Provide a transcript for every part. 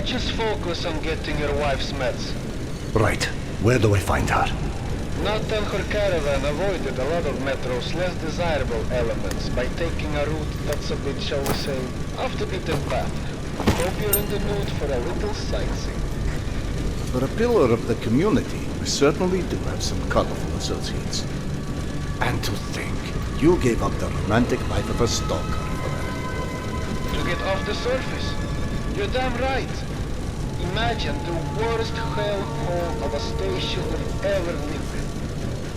just focus on getting your wife's meds. Right. Where do I find her? Nathan her caravan avoided a lot of Metro's less desirable elements by taking a route that's a bit, shall we say, off the beaten path. Hope you're in the mood for a little sightseeing. For a pillar of the community, we certainly do have some colorful associates. And to think, you gave up the romantic life of a stalker for her. To get off the surface? You're damn right. Imagine the worst hellhole of a station we've ever lived in.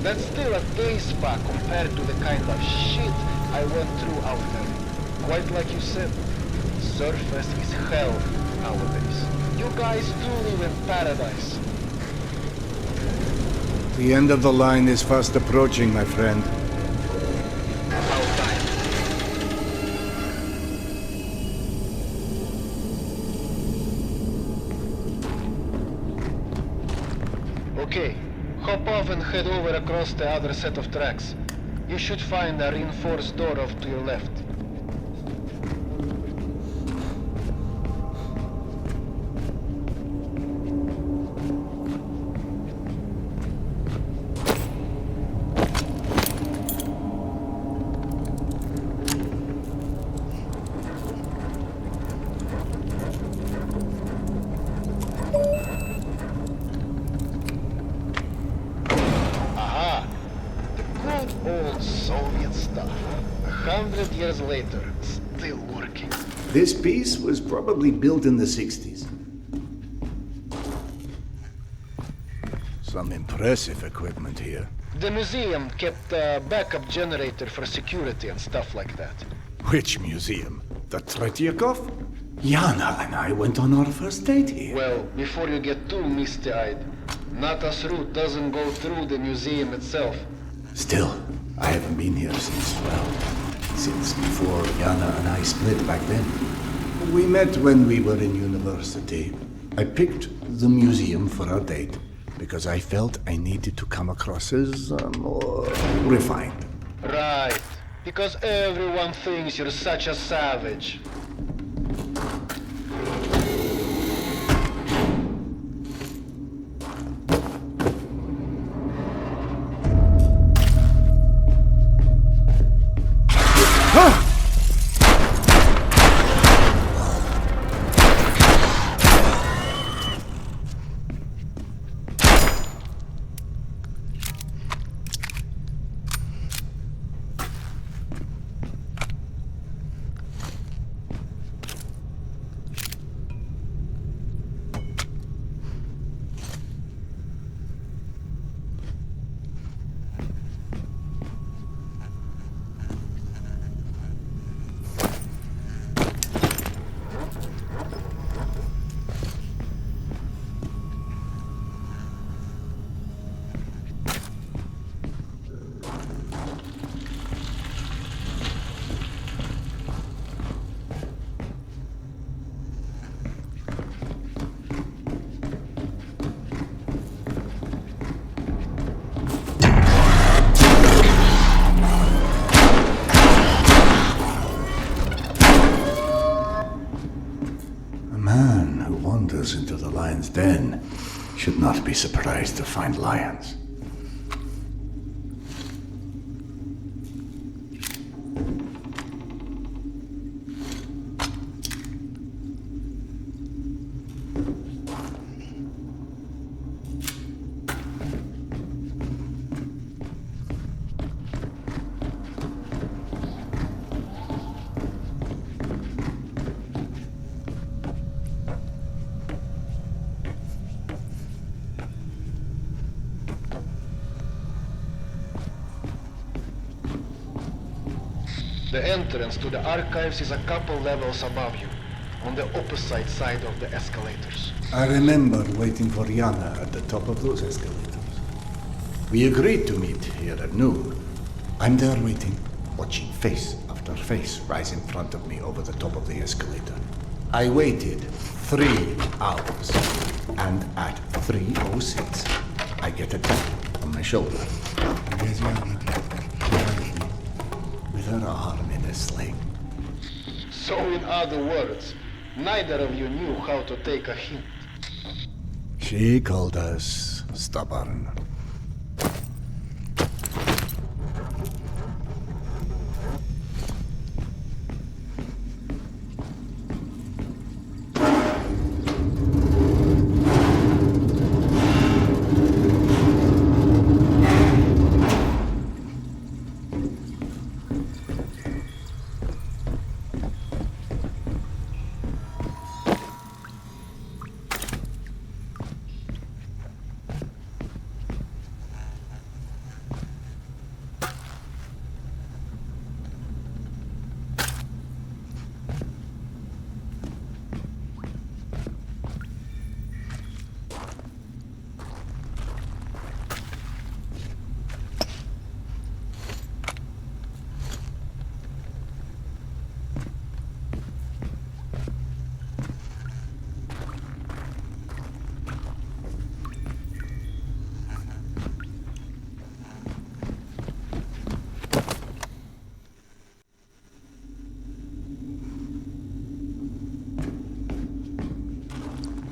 That's still a day spa compared to the kind of shit I went through out there. Quite like you said, surface is hell nowadays. You guys do live in paradise. The end of the line is fast approaching, my friend. About time. Okay, hop off and head over across the other set of tracks. You should find a reinforced door off to your left. Old Soviet stuff. 100 years later, still working. This piece was probably built in the 60s. Some impressive equipment here. The museum kept a backup generator for security and stuff like that. Which museum? The Tretyakov? Yana and I went on our first date here. Well, before you get too misty-eyed, Nata's route doesn't go through the museum itself. Still, I haven't been here since before Yana and I split back then. We met when we were in university. I picked the museum for our date because I felt I needed to come across as more refined. Right, because everyone thinks you're such a savage. Into the lion's den should not be surprised to find lions. The entrance to the archives is a couple levels above you, on the opposite side of the escalators. I remember waiting for Yana at the top of those escalators. We agreed to meet here at noon. I'm there waiting, watching face after face rise in front of me over the top of the escalator. I waited 3 hours, and at 3:06, I get a tap on my shoulder. There's Yana, with her arm in a sling. So in other words, Neither of you knew how to take a hint. She called us stubborn.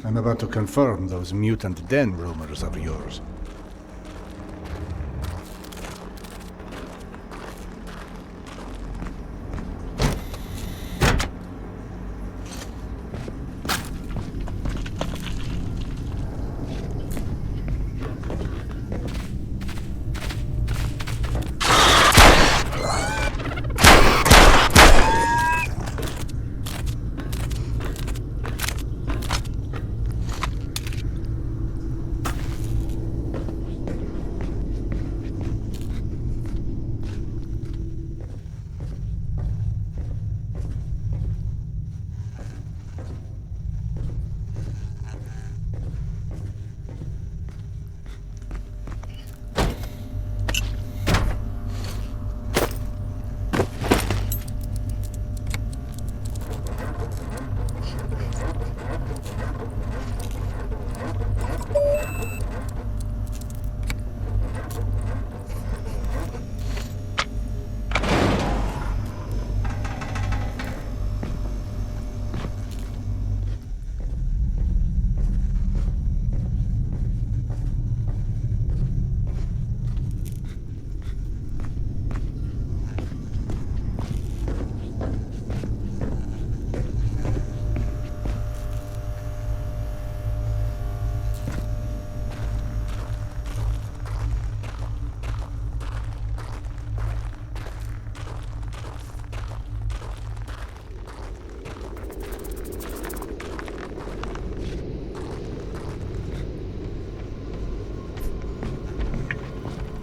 I'm about to confirm those mutant den rumors of yours.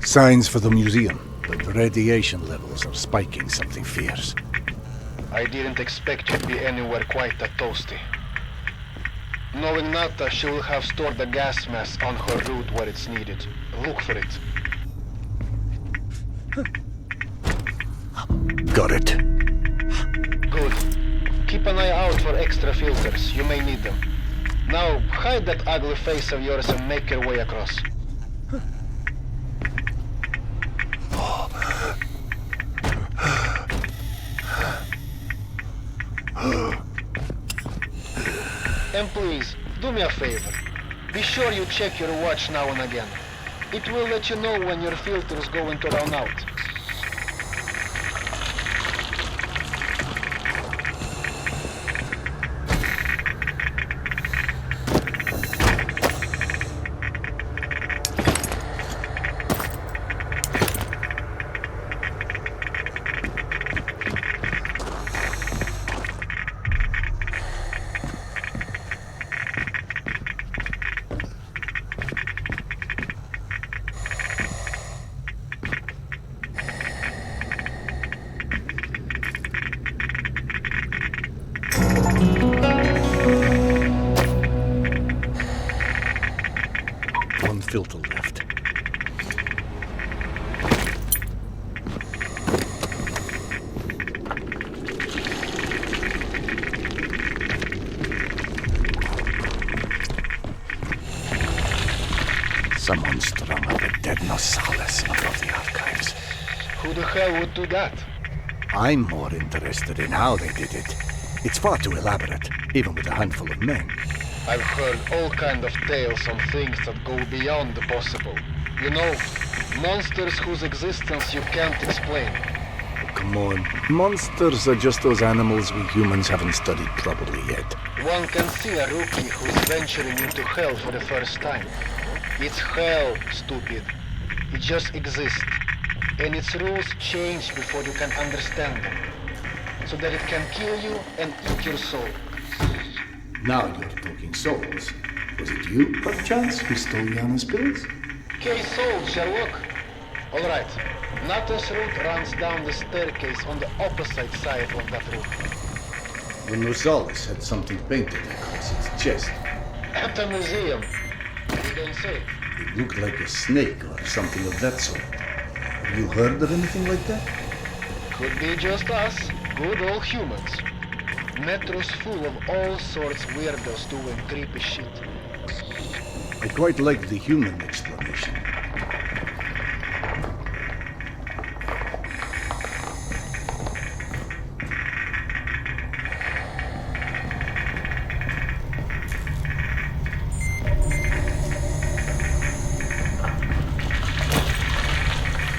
Signs for the museum, but the radiation levels are spiking something fierce. I didn't expect you to be anywhere quite that toasty. Knowing Nata, she will have stored the gas mask on her route where it's needed. Look for it. Got it. Good. Keep an eye out for extra filters. You may need them. Now, hide that ugly face of yours and make your way across. And please, do me a favor. Be sure you check your watch now and again. It will let you know when your filter is going to run out. Filter left. Someone strung up a dead Nosalis above the archives. Who the hell would do that? I'm more interested in how they did it. It's far too elaborate, even with a handful of men. I've heard all kind of tales on things that go beyond the possible. You know, monsters whose existence you can't explain. Come on. Monsters are just those animals we humans haven't studied properly yet. One can see a rookie who's venturing into hell for the first time. It's hell, stupid. It just exists. And its rules change before you can understand them. So that it can kill you and eat your soul. Now you're talking souls. Was it you, perchance, who stole Yana's pills? Case solved, Sherlock. Alright, Nato's route runs down the staircase on the opposite side of that room. The Rosales had something painted across its chest. At the museum. You don't say. It looked like a snake or something of that sort. Have you heard of anything like that? Could be just us, good old humans. Metro's full of all sorts weirdos doing creepy shit. I quite like the human explanation.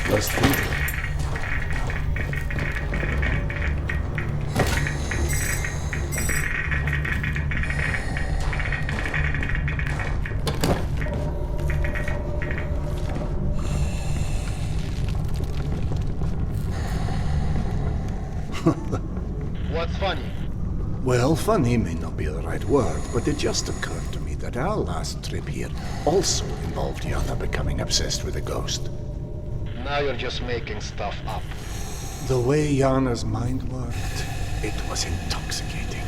Last week. What's funny? Well, funny may not be the right word, but it just occurred to me that our last trip here also involved Yana becoming obsessed with a ghost. Now you're just making stuff up. The way Yana's mind worked, it was intoxicating.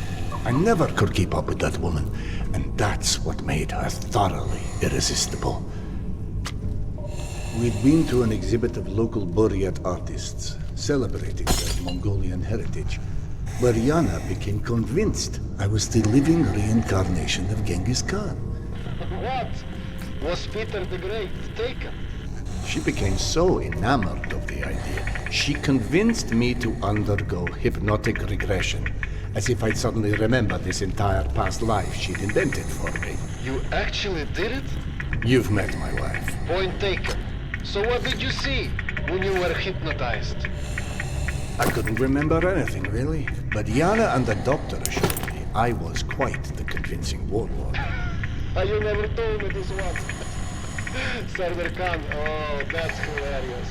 I never could keep up with that woman, and that's what made her thoroughly irresistible. We'd been to an exhibit of local Buryat artists, celebrating their Mongolian heritage, where Yana became convinced I was the living reincarnation of Genghis Khan. What? Was Peter the Great taken? She became so enamored of the idea, she convinced me to undergo hypnotic regression, as if I'd suddenly remember this entire past life she'd invented for me. You actually did it? You've met my wife. Point taken. So what did you see when you were hypnotized? I couldn't remember anything, really, but Yana and the doctor assured me I was quite the convincing warlord. You never told me this once. Sardar Khan, oh, that's hilarious.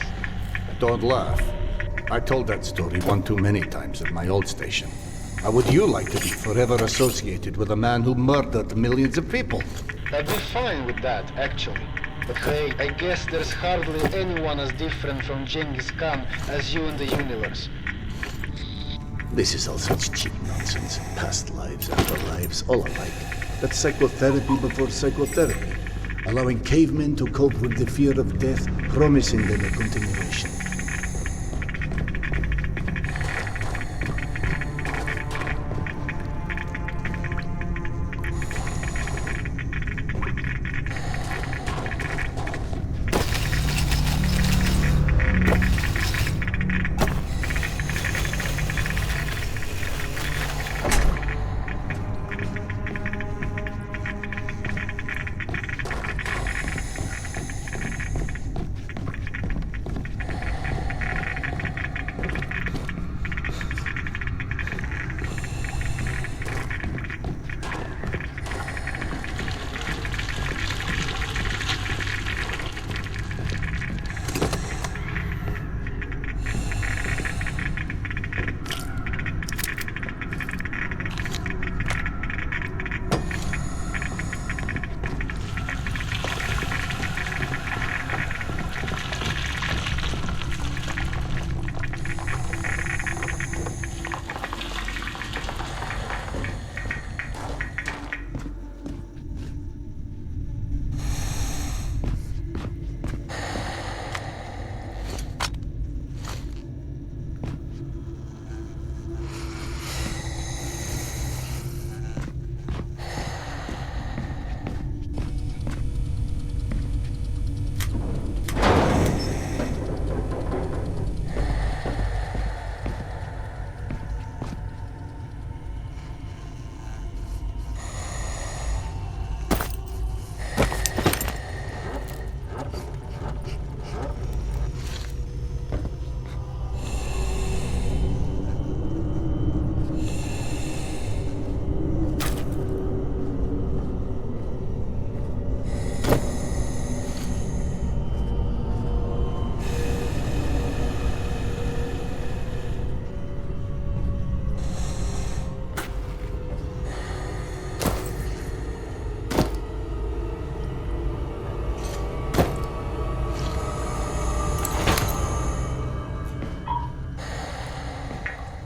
Don't laugh. I told that story one too many times at my old station. How would you like to be forever associated with a man who murdered millions of people? I'd be fine with that, actually. But hey, I guess there's hardly anyone as different from Genghis Khan as you in the universe. This is all such cheap nonsense. Past lives, afterlives, all alike. That's psychotherapy before psychotherapy. Allowing cavemen to cope with the fear of death, promising them a continuation.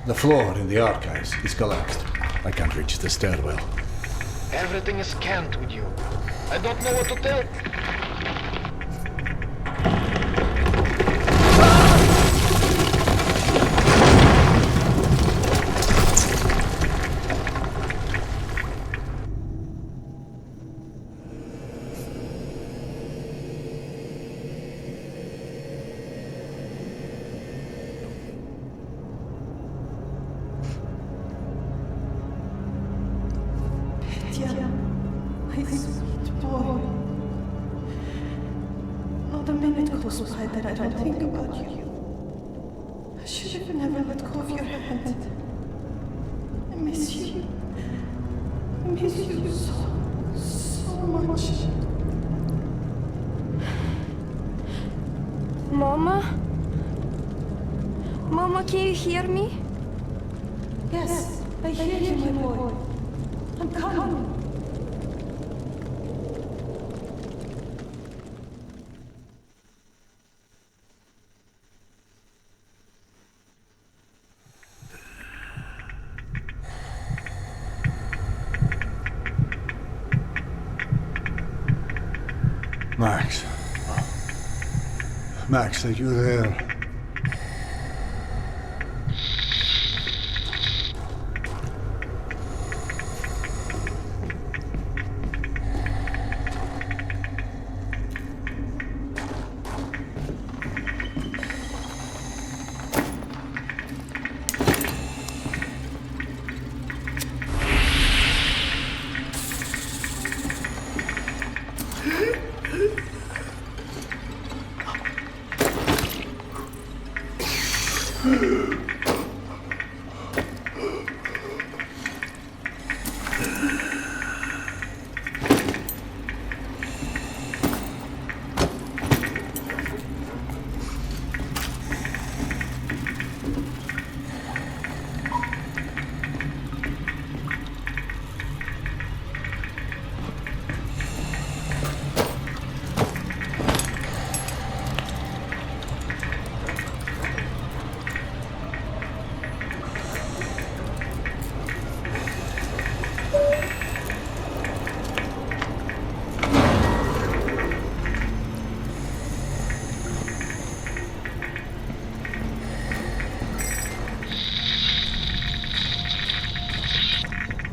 The floor in the archives is collapsed. I can't reach the stairwell. Everything is scanned with you. I don't know what to tell. My sweet boy. Not a minute goes by that I don't think about you. I should have never let go of your hand. I miss you. I miss you so much. Mama? Mama, can you hear me? Yes, I hear you, my boy. I'm coming. Max. Max, are you there?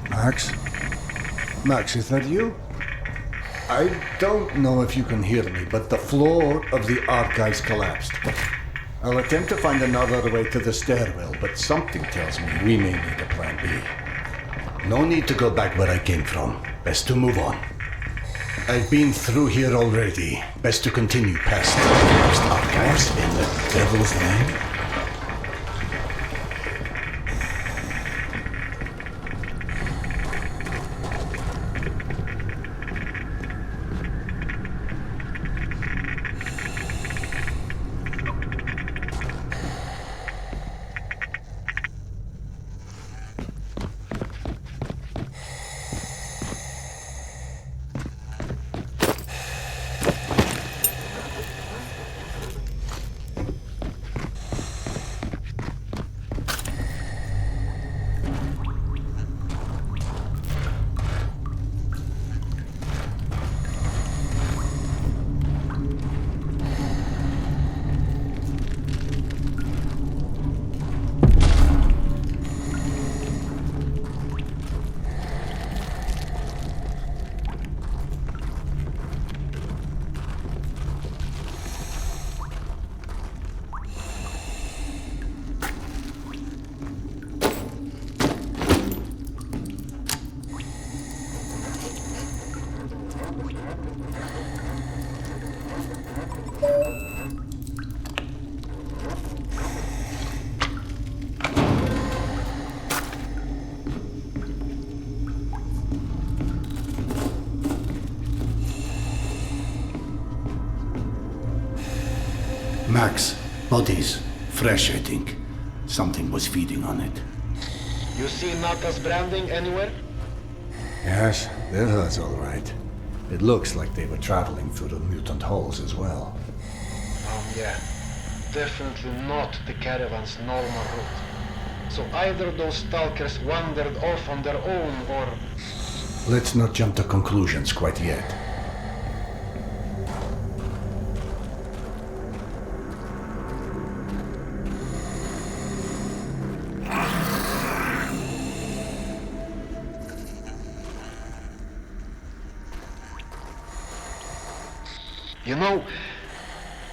Max? Max, is that you? I don't know if you can hear me, but the floor of the archives collapsed. I'll attempt to find another way to the stairwell, but something tells me we may need a plan B. No need to go back where I came from. Best to move on. I've been through here already. Best to continue past the next archives in the devil's name. Max, bodies. Fresh, I think. Something was feeding on it. You see Nata's branding anywhere? Yes, they're hers all right. It looks like they were traveling through the mutant halls as well. Oh yeah. Definitely not the caravan's normal route. So either those stalkers wandered off on their own, or... Let's not jump to conclusions quite yet. You know,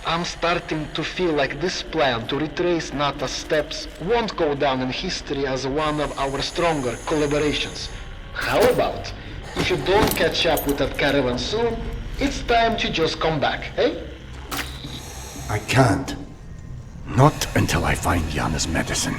I'm starting to feel like this plan to retrace Nata's steps won't go down in history as one of our stronger collaborations. How about, if you don't catch up with that caravan soon, it's time to just come back, eh? I can't. Not until I find Yana's medicine.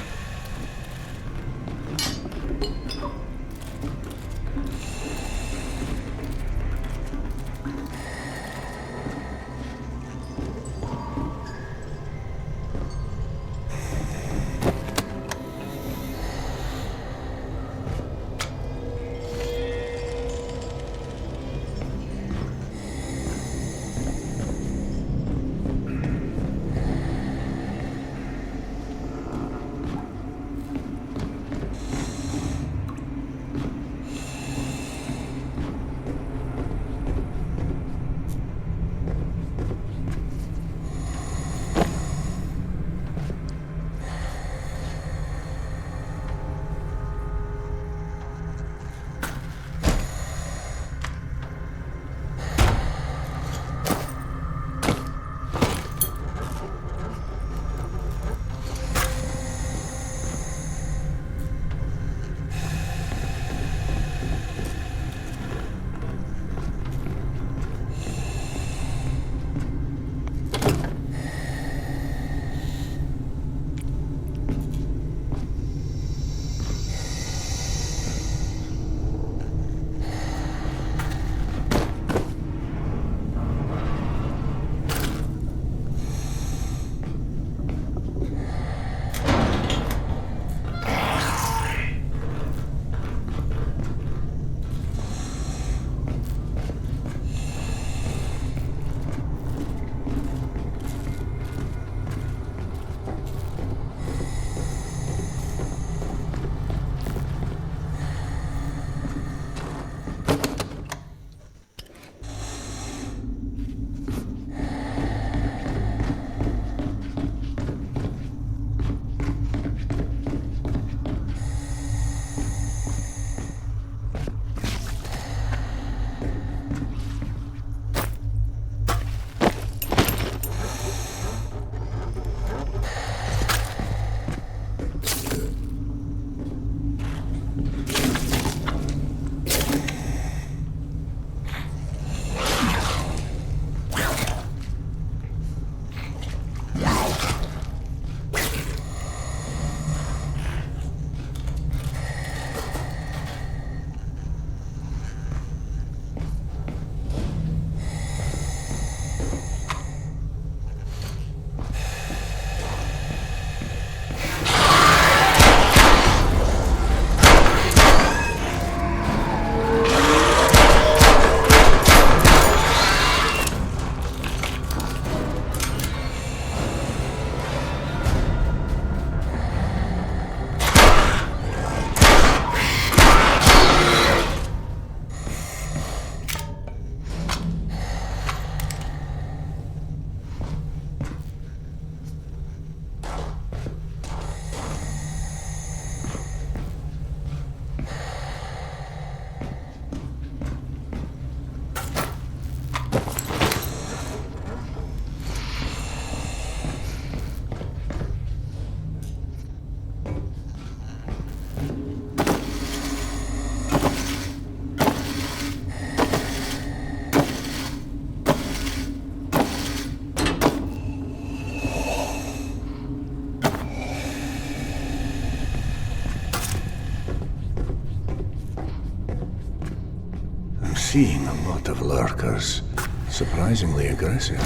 Seeing a lot of lurkers. Surprisingly aggressive.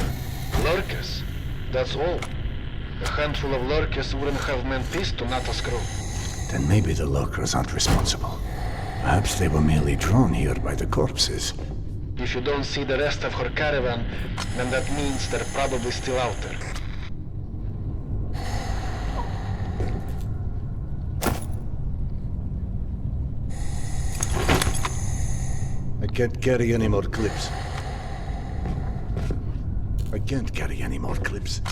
Lurkers? That's all. A handful of lurkers wouldn't have meant peace to Nata's crew. Then maybe the lurkers aren't responsible. Perhaps they were merely drawn here by the corpses. If you don't see the rest of her caravan, then that means they're probably still out there. I can't carry any more clips. I can't carry any more clips.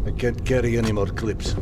I can't carry any more clips.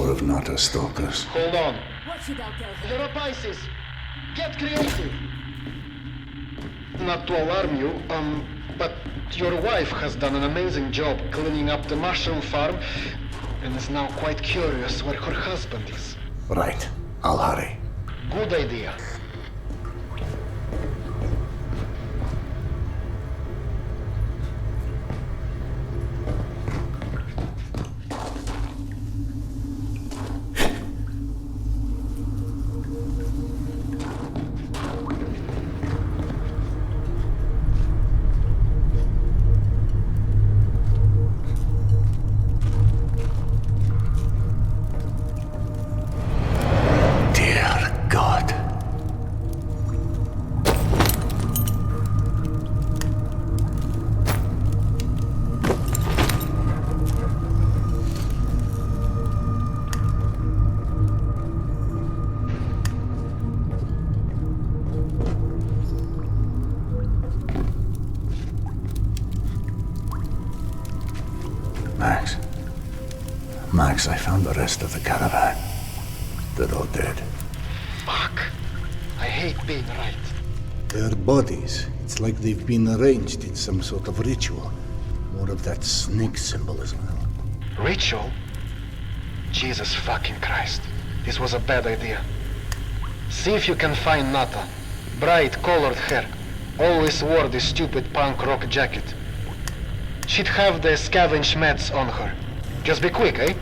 more of Nata's stalkers. Hold on. What should I tell her? You're up, ISIS. Get creative. Not to alarm you, but your wife has done an amazing job cleaning up the mushroom farm and is now quite curious where her husband is. Right. I'll hurry. Good idea. Max, I found the rest of the caravan. They're all dead. Fuck. I hate being right. Their bodies, it's like they've been arranged in some sort of ritual. More of that snake symbolism. Ritual? Jesus fucking Christ. This was a bad idea. See if you can find Nata. Bright colored hair. Always wore this stupid punk rock jacket. She'd have the scavenge meds on her. Just be quick, eh?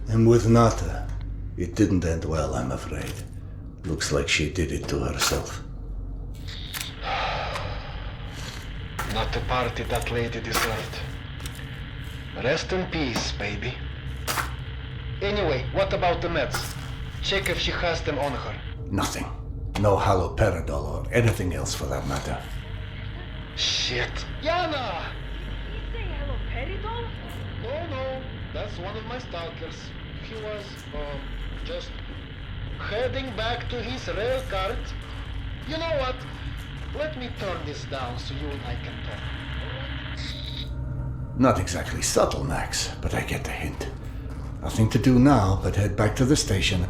And with Nata, it didn't end well, I'm afraid. Looks like she did it to herself. Not the party that lady deserved. Rest in peace, baby. Anyway, what about the meds? Check if she has them on her. Nothing. No haloperidol or anything else for that matter. Shit. Yana! Did he say haloperidol? No. That's one of my stalkers. He was, just heading back to his rail cart. You know what? Let me turn this down so you and I can talk. Not exactly subtle, Max, but I get the hint. Nothing to do now but head back to the station.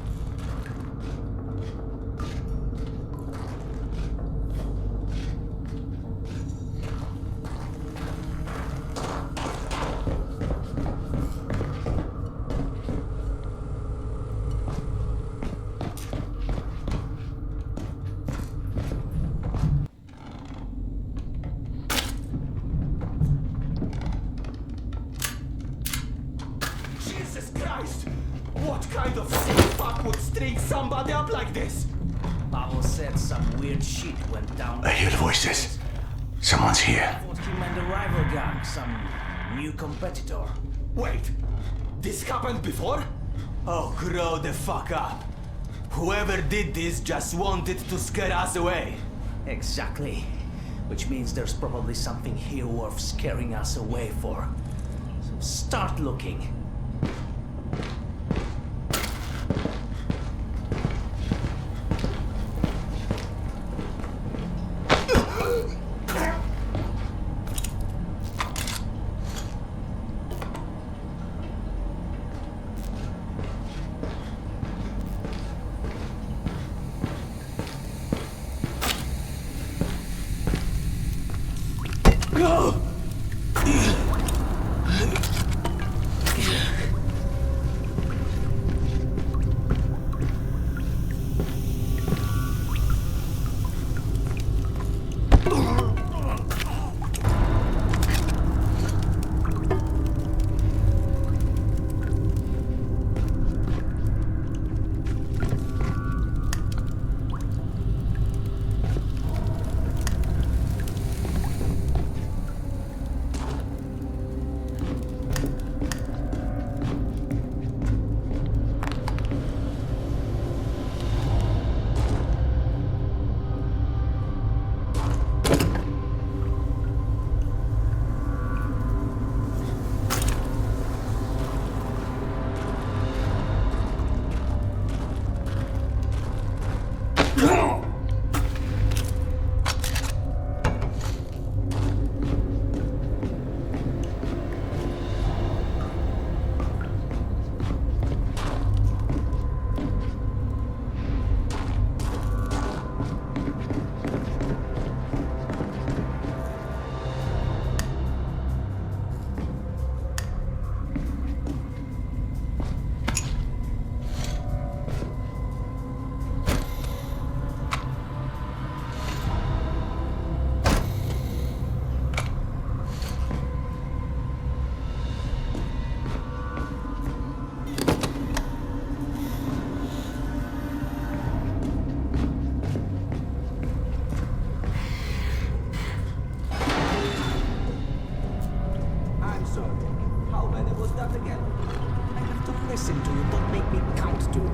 What kind of sick fuck would string somebody up like this? Pavel said some weird shit went down. I hear voices. Someone's here. Thought him and the rival gang, some new competitor. Wait, this happened before? Oh, grow the fuck up. Whoever did this just wanted to scare us away. Exactly. Which means there's probably something here worth scaring us away for. So start looking. I'm sorry. How many was that again? I have to listen to you. Don't make me count to.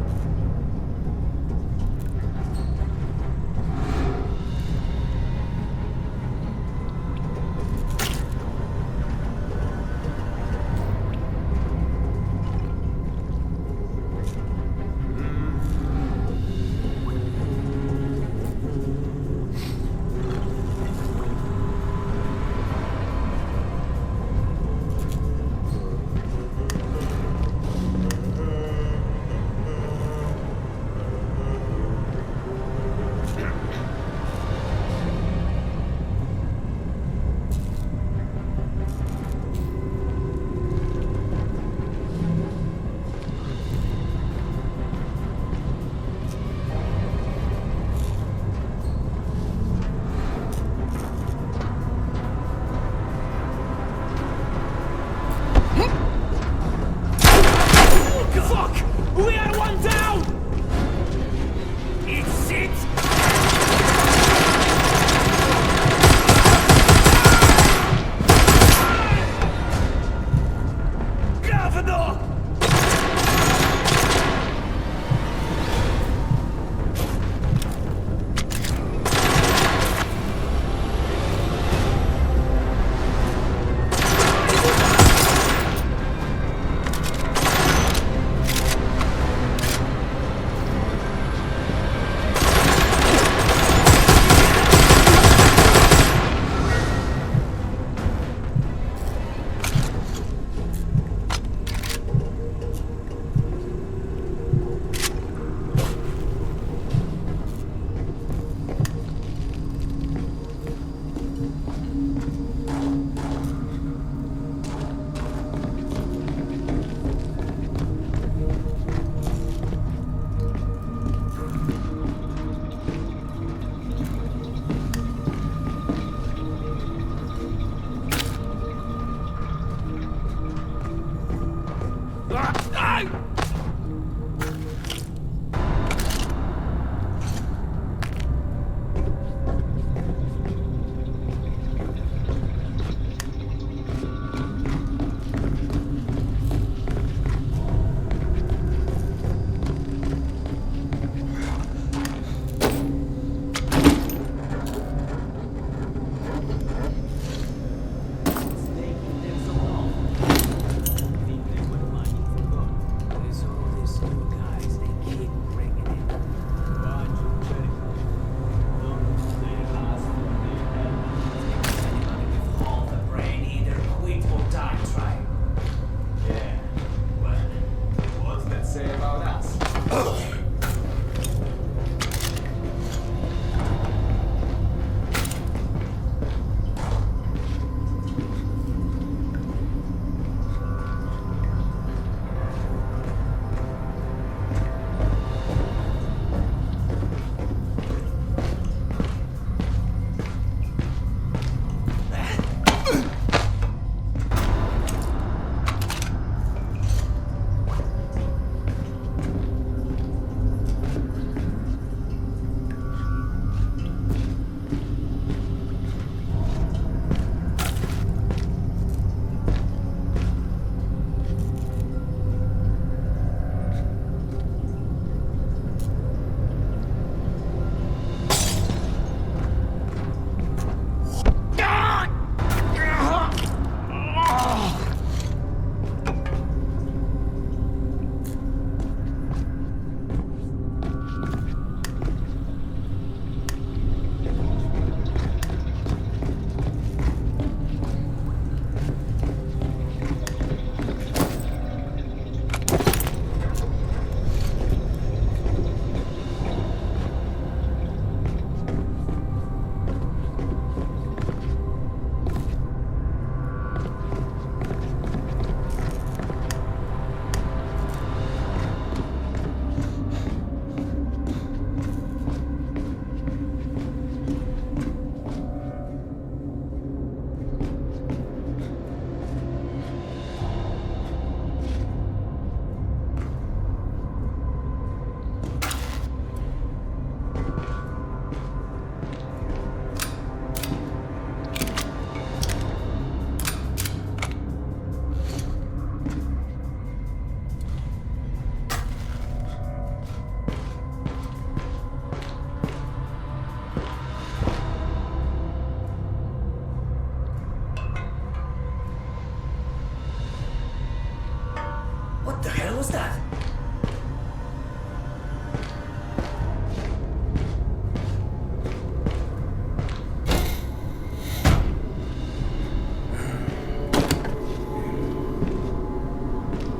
What's that?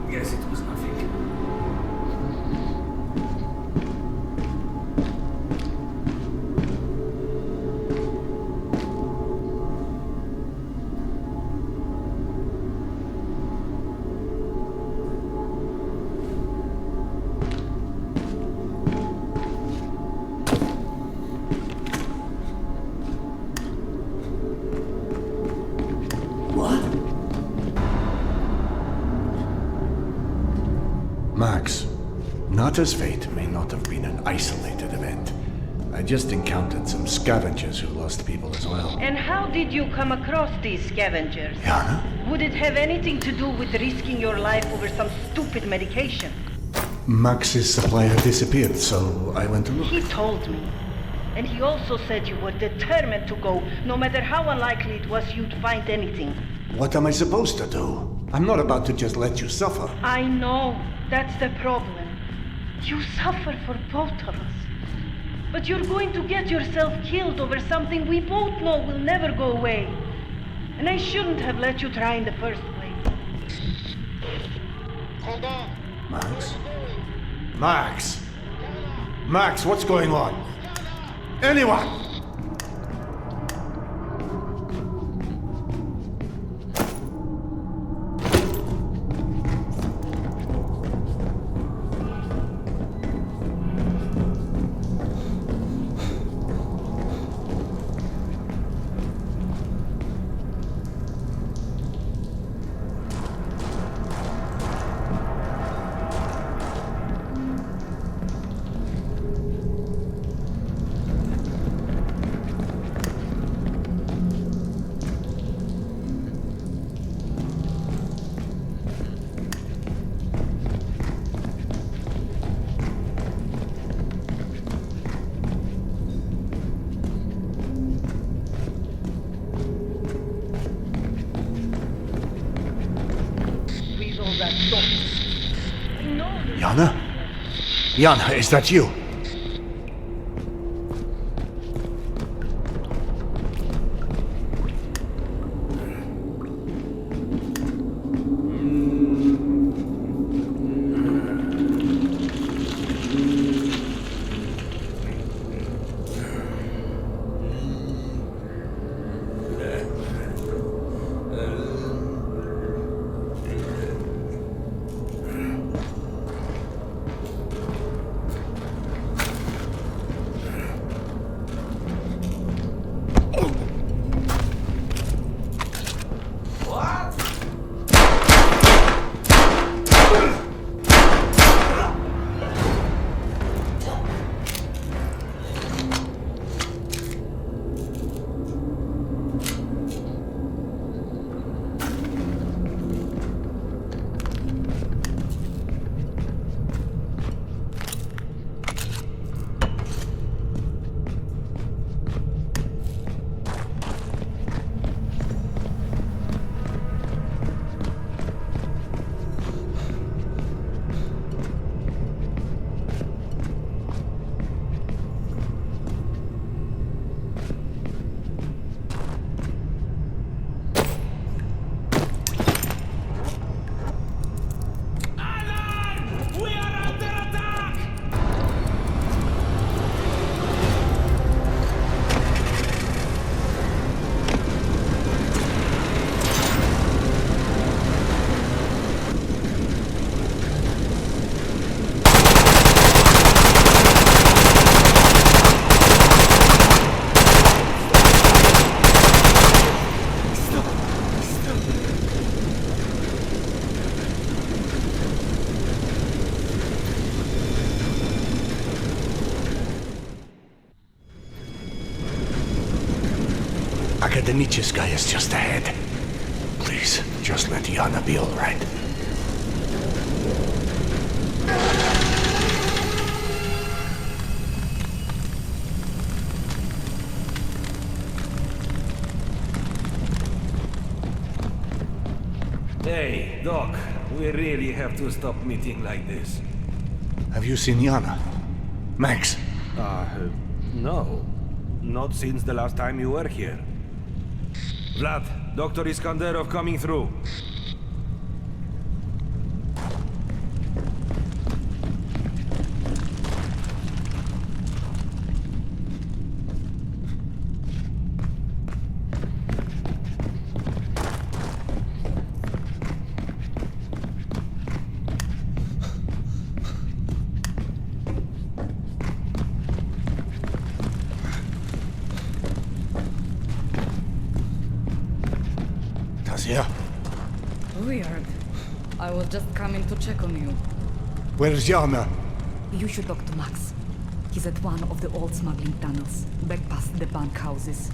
Guess it was nothing. What? Max, Nata's fate may not have been an isolated event. I just encountered some scavengers who lost people as well. And how did you come across these scavengers? Yana? Would it have anything to do with risking your life over some stupid medication? Max's supplier disappeared, so I went to look. He told me. And he also said you were determined to go, no matter how unlikely it was you'd find anything. What am I supposed to do? I'm not about to just let you suffer. I know. That's the problem. You suffer for both of us. But you're going to get yourself killed over something we both know will never go away. And I shouldn't have let you try in the first place. Hold on. Max? Max! Max, what's going on? Anyone! Yana? Yana, is that you? Akadenicheskaya is just ahead. Please, just let Yana be all right. Hey, Doc, We really have to stop meeting like this. Have you seen Yana? Max? No. Not since the last time you were here. Vlad, Dr. Iskanderov coming through. Tasia, Weird. I was just coming to check on you. where's Yana? You should talk to Max. He's at one of the old smuggling tunnels, back past the bank houses.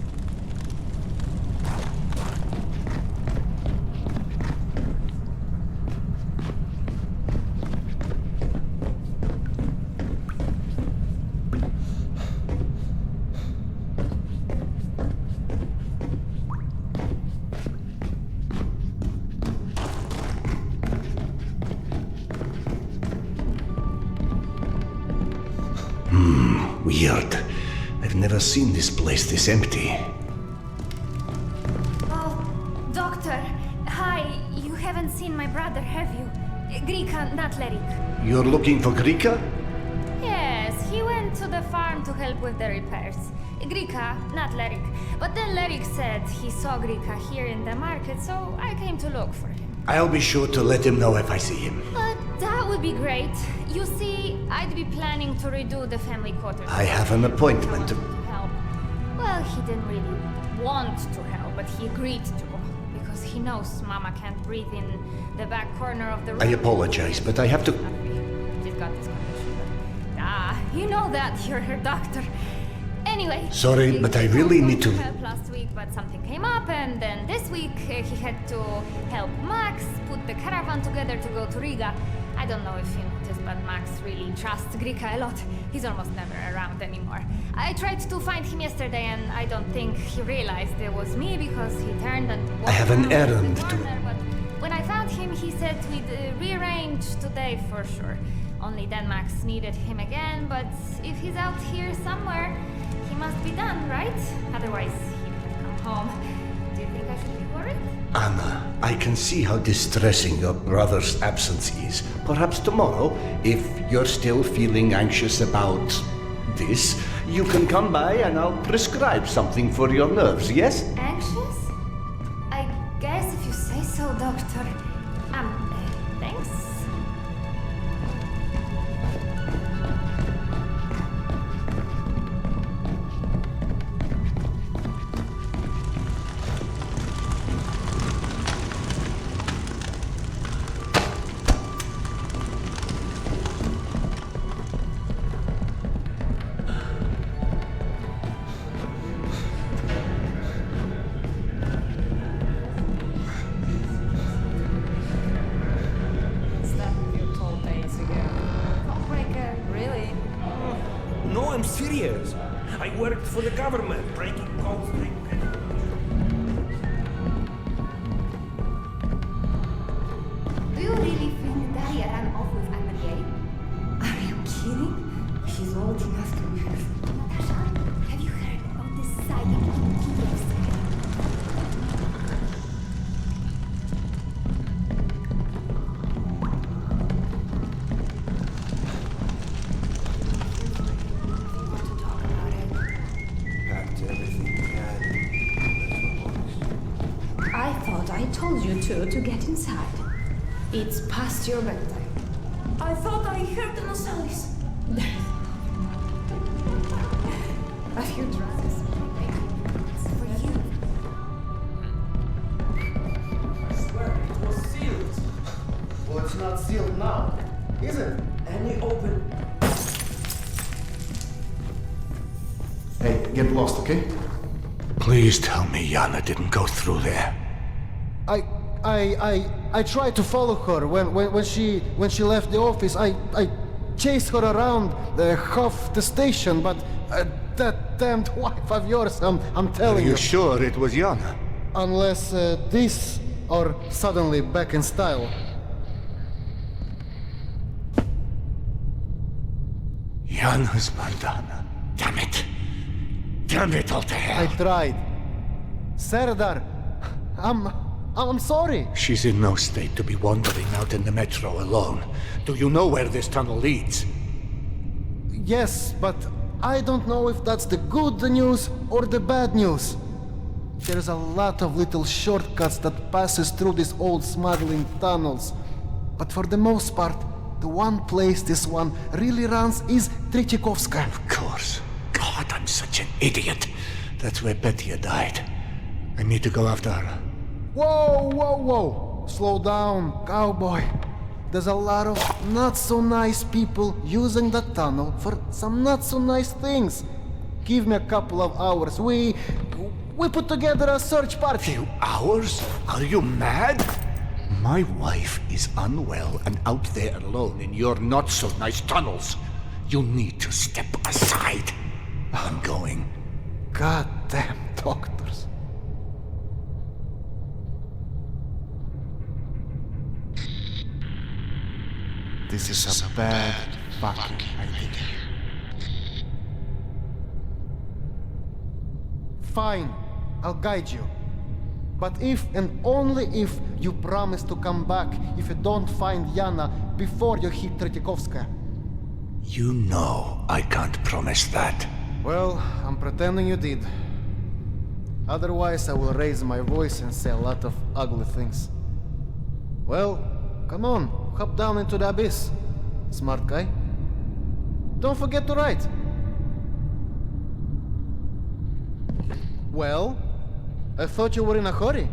Weird. I've never seen this place this empty. Oh, Doctor. Hi. You haven't seen my brother, have you? Grika, not Lerik. You're looking for Grika? Yes, he went to the farm to help with the repairs. Grika, not Lerik. But then Lerik said he saw Grika here in the market, so I came to look for him. I'll be sure to let him know if I see him. That would be great. You see, I'd be planning to redo the family quarters. I have an appointment. To help. Well, he didn't really want to help, but he agreed to. Because he knows Mama can't breathe in the back corner of the room. I apologize, but I have to... She's got this condition. You know that. You're her doctor. Anyway. Sorry, but I really need to... help last week, but something came up, and then this week he had to help Max put the caravan together to go to Riga. I don't know if you noticed, but Max really trusts Grika a lot. He's almost never around anymore. I tried to find him yesterday, and I don't think he realized it was me because he turned and walked I have an around errand the to... corner, but when I found him, he said we'd rearrange today for sure. Only then Max needed him again, but if he's out here somewhere, he must be done, right? Otherwise, he would have come home. Do you think I should be worried? Anna, I can see how distressing your brother's absence is. Perhaps tomorrow, if you're still feeling anxious about this, you can come by and I'll prescribe something for your nerves, yes? Anxious? I guess if you say so, Doctor. Thanks. No, I'm serious. I worked for the government, breaking codes. Do you really think Daria ran off with Anne-Marie? Are you kidding? She's old enough to be her. Natasha, have you heard about this sighting in Kiev? I told you to get inside. It's past your bedtime. I thought I heard the Nosalis. A few dresses. It's for you. I swear it was sealed. Well, it's not sealed now, is it? Any open... Hey, get lost, okay? Please tell me Yana didn't go through there. I tried to follow her when she left the office. I chased her around half the station, but that damned wife of yours, I'm telling Are you. you sure it was Yana? Unless this are suddenly back in style. Yana's bandana. Damn it. Damn it all to hell. I tried. Serdar, I'm sorry. She's in no state to be wandering out in the metro alone. Do you know where this tunnel leads? Yes, but I don't know if that's the good news or the bad news. There's a lot of little shortcuts that passes through these old smuggling tunnels. But for the most part, the one place this one really runs is Tretyakovskaya. Of course. God, I'm such an idiot. That's where Petya died. I need to go after her. Whoa! Slow down, cowboy. There's a lot of not-so-nice people using the tunnel for some not-so-nice things. Give me a couple of hours. We put together a search party. Few hours? Are you mad? My wife is unwell and out there alone in your not-so-nice tunnels. You need to step aside. I'm going. Goddamn doctors. This is a bad fucking idea. Fine, I'll guide you. But if and only if you promise to come back if you don't find Yana before you hit Tretyakovskaya. You know I can't promise that. Well, I'm pretending you did. Otherwise, I will raise my voice and say a lot of ugly things. Well, come on, hop down into the abyss, smart guy. Don't forget to write. Well, I thought you were in a hurry.